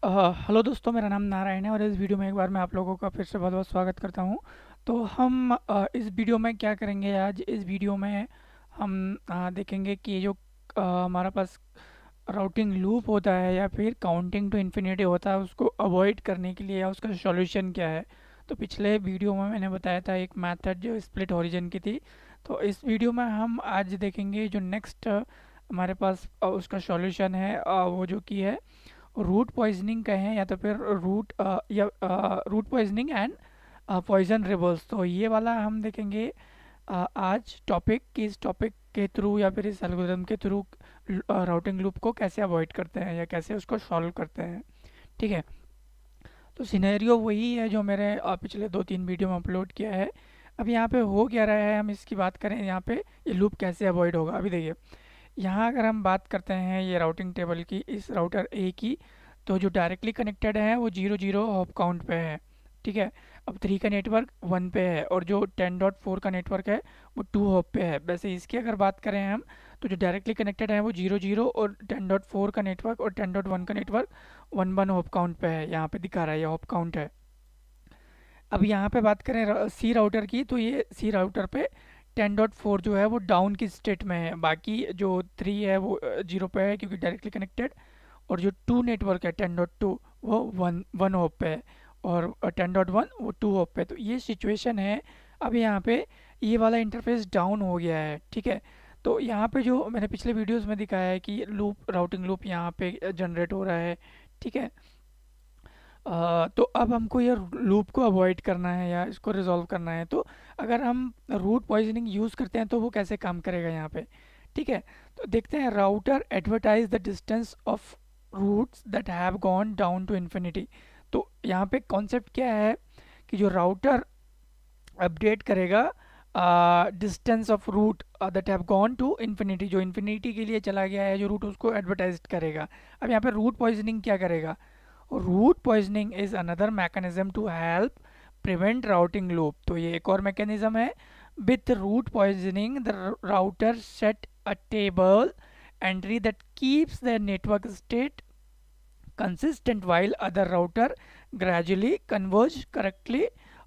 Hello दोस्तों, मेरा नाम नारायण है और इस वीडियो में एक बार मैं आप लोगों का फिर से बहुत बहुत स्वागत करता हूं। तो हम इस वीडियो में क्या करेंगे, आज इस वीडियो में हम देखेंगे कि ये जो हमारा पास राउटिंग लूप होता है या फिर काउंटिंग टू इन्फिनिटी होता है, उसको अवॉइड करने के लिए या उसका सॉल्यूशन क्या है। तो पिछले वीडियो में मैंने बताया था एक मेथड जो स्प्लिट ओरिजिन की थी। तो इस वीडियो में हम आज देखेंगे जो नेक्स्ट हमारे पास उसका सॉल्यूशन है, वो जो कि है रूट पॉइजनिंग कहें या तो फिर route poisoning and poison reverse. तो ये वाला हम देखेंगे आज टॉपिक कि इस टॉपिक के थ्रू या फिर इस एल्गोरिथम के थ्रू राउटिंग लूप को कैसे अवॉइड करते हैं या कैसे उसको सॉल्व करते हैं। ठीक है, तो सिनेरियो वही है जो मैंने पिछले 2-3 वीडियो में अपलोड किया है। अब यहाँ पे हो क्या रहा है, हम इसकी बात करें यहाँ पे ये लूप कैसे अवॉइड होगा। अभी देखिए, यहाँ अगर हम बात करते हैं ये राउटिंग टेबल की, इस राउटर ए की, तो जो डायरेक्टली कनेक्टेड है वो 0 0 हॉप काउंट पे है। ठीक है, अब 3 का नेटवर्क 1 पे है और जो 10.4 का नेटवर्क है वो 2 हॉप पे है। वैसे इसकी अगर बात करें हम, तो जो डायरेक्टली कनेक्टेड है वो 0 0 और 10.4 का नेटवर्क और 10.1 का नेटवर्क 1 1 हॉप काउंट पे है। यहाँ पे दिखा रहा है ये हॉप काउंट है। अब यहाँ पे बात करें सी राउटर की, तो ये सी राउटर पे 10.4 जो है वो डाउन की स्टेट में है, बाकी जो 3 है वो 0 पे है क्योंकि डायरेक्टली कनेक्टेड, और जो 2 नेटवर्क है 10.2 वो 1 होप पे है और 10.1 वो 2 होप पे है। तो ये सिचुएशन है। अब यहाँ पे ये वाला इंटरफेस डाउन हो गया है। ठीक है, तो यहाँ पे जो मैंने पिछले वीडियोस में दिखाया है कि लूप राउटिंग लूप यहाँ पे जनरेट हो रहा है। ठीक है, तो अब हमको ये लूप को अवॉइड करना है या इसको रिजॉल्व करना है। तो अगर हम रूट पॉइजनिंग यूज़ करते हैं तो वो कैसे काम करेगा यहाँ पे। ठीक है, तो देखते हैं। Router advertise the distance of routes that have gone down to infinity. तो यहाँ पे कॉन्सेप्ट क्या है कि जो राउटर अपडेट करेगा distance of route that have gone to infinity, जो इन्फिनिटी के लिए चला गया है जो रूट, उसको एडवर्टाइज करेगा। अब यहाँ पे रूट पॉइजनिंग क्या करेगा, route poisoning is another mechanism to help prevent routing loop. तो ये एक और मैकेनिज्म है। With route poisoning the router set a table entry that keeps the network state consistent while other router gradually converge correctly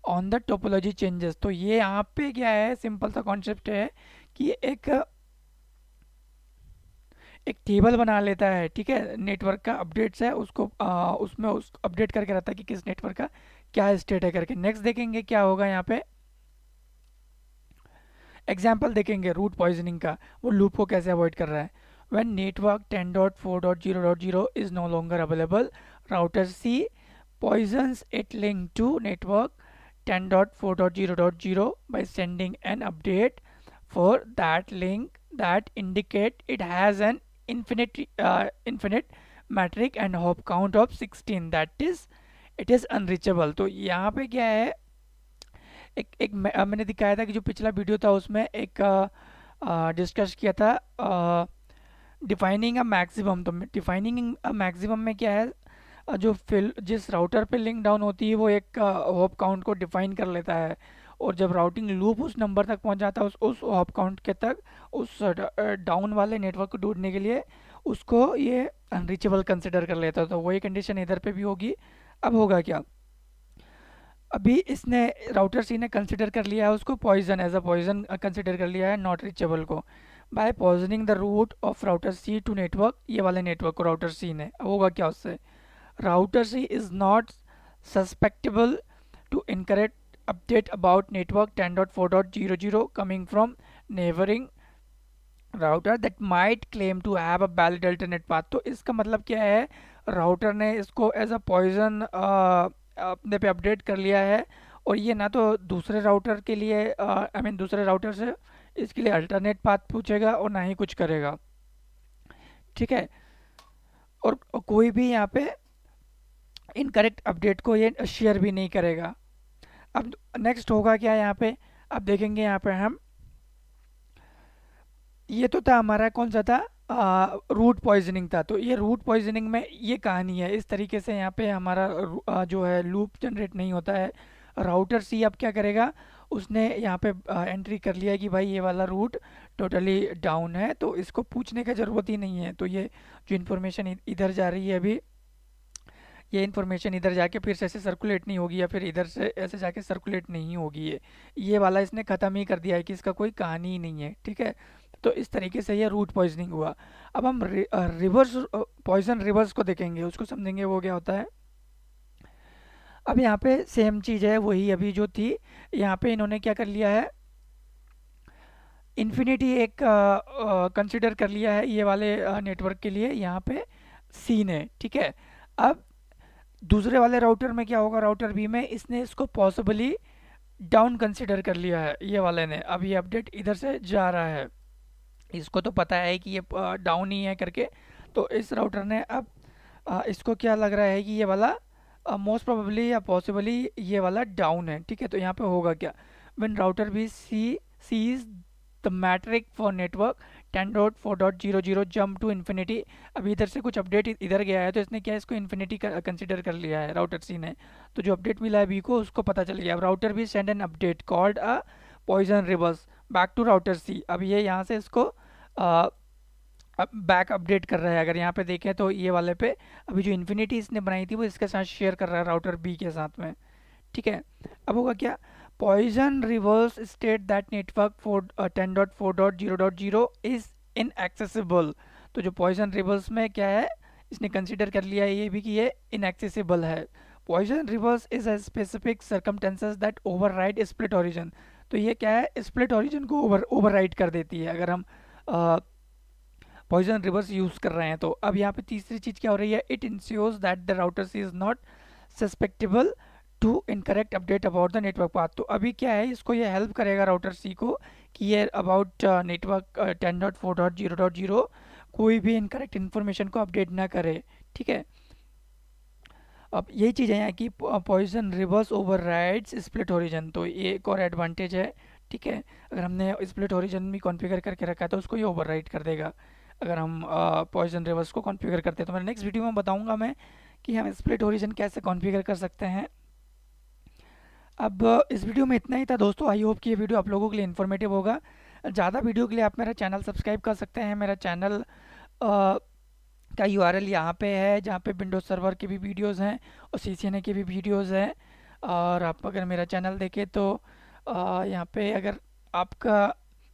on the topology changes। तो ये यहाँ पे क्या है, सिंपल सा कॉन्सेप्ट है कि एक टेबल बना लेता है। ठीक है, नेटवर्क का अपडेट्स है उसको उसमें उस अपडेट करके रहता है कि किस नेटवर्क का क्या स्टेट है करके। नेक्स्ट देखेंगे क्या होगा, यहाँ पे एग्जाम्पल देखेंगे रूट पॉइजनिंग का, वो लूप को कैसे अवॉइड कर रहा है। when network 10.4.0.0 is no longer available, router C poisons it link to network 10.4.0.0 by sending an update for that link that indicate it has an infinite metric and hop count of 16, that is it is unreachable। तो यहाँ पे क्या है, मैंने दिखाया था कि जो पिछला वीडियो था उसमें एक डिस्कस किया था डिफाइनिंग अ मैक्सिमम। तो डिफाइनिंग अ मैक्सिमम में क्या है, जो फिल जिस राउटर पे लिंक डाउन होती है वो एक हॉप काउंट को डिफाइन कर लेता है, और जब राउटिंग लूप उस नंबर तक पहुंच जाता है उस हॉप काउंट के तक, उस डाउन वाले नेटवर्क को ढूंढने के लिए उसको ये अनरीचेबल कंसिडर कर लेता है। तो वही कंडीशन इधर पे भी होगी। अब होगा क्या, अभी इसने राउटर सी ने कंसिडर कर लिया है उसको poison, as a poison consider कर लिया है नॉट रीचेबल को, by poisoning the route of router C to network, ये वाले नेटवर्क को राउटर सी ने। अब होगा क्या उससे, router C is not susceptible to incorrect update about network 10.4.0.0 coming from neighbouring router that might claim to have a valid alternate path. तो इसका मतलब क्या है, राउटर ने इसको एज अ पॉइजन अपने पे अपडेट कर लिया है, और ये ना तो दूसरे राउटर के लिए आई मीन दूसरे राउटर से इसके लिए अल्टरनेट पाथ पूछेगा और ना ही कुछ करेगा। ठीक है, और कोई भी यहाँ पे इनकरेक्ट अपडेट को ये शेयर भी नहीं करेगा। अब नेक्स्ट होगा क्या यहाँ पे, अब देखेंगे यहाँ पे हम, ये तो था हमारा कौन सा था, रूट पॉइजनिंग था। तो ये रूट पॉइजनिंग में ये कहानी है, इस तरीके से यहाँ पे हमारा जो है लूप जनरेट नहीं होता है। राउटर सी अब क्या करेगा, उसने यहाँ पे एंट्री कर लिया है कि भाई ये वाला रूट टोटली डाउन है, तो इसको पूछने का ज़रूरत ही नहीं है। तो ये जो इन्फॉर्मेशन इधर जा रही है अभी, ये इन्फॉर्मेशन इधर जाके फिर से ऐसे सर्कुलेट नहीं होगी, या फिर इधर से ऐसे जाके सर्कुलेट नहीं होगी। ये वाला इसने ख़त्म ही कर दिया है कि इसका कोई कहानी ही नहीं है, ठीक है। तो इस तरीके से ये रूट पॉइजनिंग हुआ। अब हम रिवर्स पॉइजन रिवर्स को देखेंगे, उसको समझेंगे वो क्या होता है। अब यहाँ पे सेम चीज़ है वही अभी जो थी, यहाँ पे इन्होंने क्या कर लिया है, इन्फिनिटी एक कंसिडर कर लिया है ये वाले नेटवर्क के लिए, यहाँ पे सीन है, ठीक है। अब दूसरे वाले राउटर में क्या होगा, राउटर बी में इसने इसको पॉसिबली डाउन कंसिडर कर लिया है ये वाले ने। अब ये अपडेट इधर से जा रहा है, इसको तो पता है कि ये डाउन ही है करके, तो इस राउटर ने अब इसको क्या लग रहा है कि ये वाला मोस्ट प्रोबेबली या पॉसिबली ये वाला डाउन है, ठीक है। तो यहाँ पे होगा क्या, when router B sees the metric for network 10.4.00 jump to infinity. अभी इधर से कुछ अपडेट इधर गया है, तो इसने क्या इसको इन्फिनिटी कंसिडर कर लिया है राउटर सी ने। तो जो अपडेट मिला है बी को उसको पता चल गया। अब router B send an update called a poison reverse back to router C. अब ये यहाँ से इसको बैक अपडेट कर रहा है। अगर यहाँ पे देखें तो ये वाले पे अभी जो इन्फिनिटी इसने बनाई थी वो इसके साथ शेयर कर रहा है राउटर बी के साथ में, ठीक है। अब होगा क्या, poison reverse state that network 10.4.0.0 is inaccessible. तो जो पॉइजन रिवर्स में क्या है, इसने कंसिडर कर लिया है ये भी कि ये इनएक्सेसिबल है। Poison reverse is a specific circumstances that override split origin. तो ये क्या है, स्प्लिट ओरिजिन को ओवरराइड कर देती है अगर हम पॉइजन रिवर्स यूज कर रहे हैं तो। अब यहाँ पे तीसरी चीज क्या हो रही है, it ensures that the router C is not susceptible to incorrect update about the network path. तो अभी क्या है, इसको ये हेल्प करेगा राउटर सी को कि ये अबाउट नेटवर्क 10.4.0.0 कोई भी इनकरेक्ट इन्फॉर्मेशन को अपडेट ना करे, ठीक है। अब यही चीज़ है यहाँ की poison reverse overrides split origin, तो ये एक और एडवांटेज है, ठीक है। अगर हमने स्प्लिट ओरिजिन भी कॉन्फ़िगर करके रखा है तो उसको ये ओवरराइड कर देगा अगर हम पॉइजन रिवर्स को कॉन्फ़िगर करते हैं। तो मेरे नेक्स्ट वीडियो में बताऊंगा मैं कि हम स्प्लिट ओरिजिन कैसे कॉन्फ़िगर कर सकते हैं। अब इस वीडियो में इतना ही था दोस्तों। आई होप कि ये वीडियो आप लोगों के लिए इन्फॉर्मेटिव होगा। ज़्यादा वीडियो के लिए आप मेरा चैनल सब्सक्राइब कर सकते हैं। मेरा चैनल का यूआरएल यहाँ पे है, जहाँ पे विंडोज सर्वर के भी वीडियोस हैं और सीसीएनए के भी वीडियोस हैं। और आप अगर मेरा चैनल देखें तो यहाँ पे अगर आप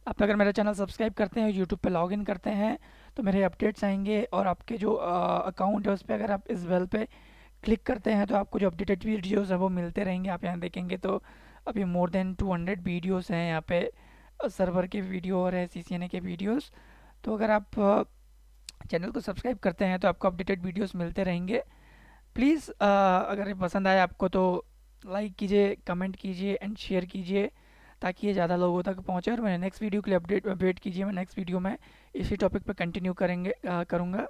अगर मेरा चैनल सब्सक्राइब करते हैं, यूट्यूब पे लॉगिन करते हैं तो मेरे अपडेट्स आएंगे, और आपके जो अकाउंट है उस पर अगर आप इस बेल पे क्लिक करते हैं तो आपको जो अपडेटेड वीडियोस हैं वो मिलते रहेंगे। आप यहाँ देखेंगे तो अभी मोर देन 200 वीडियोस हैं यहाँ पे, सर्वर के वीडियो और है सीसीएनए के वीडियोस। तो अगर आप चैनल को सब्सक्राइब करते हैं तो आपको अपडेटेड वीडियोस मिलते रहेंगे। प्लीज़ अगर ये पसंद आए आपको तो लाइक कीजिए, कमेंट कीजिए एंड शेयर कीजिए ताकि ये ज़्यादा लोगों तक पहुँचे। और मैंने नेक्स्ट वीडियो के लिए वेट कीजिए, मैं नेक्स्ट वीडियो में इसी टॉपिक पर कंटिन्यू करूँगा।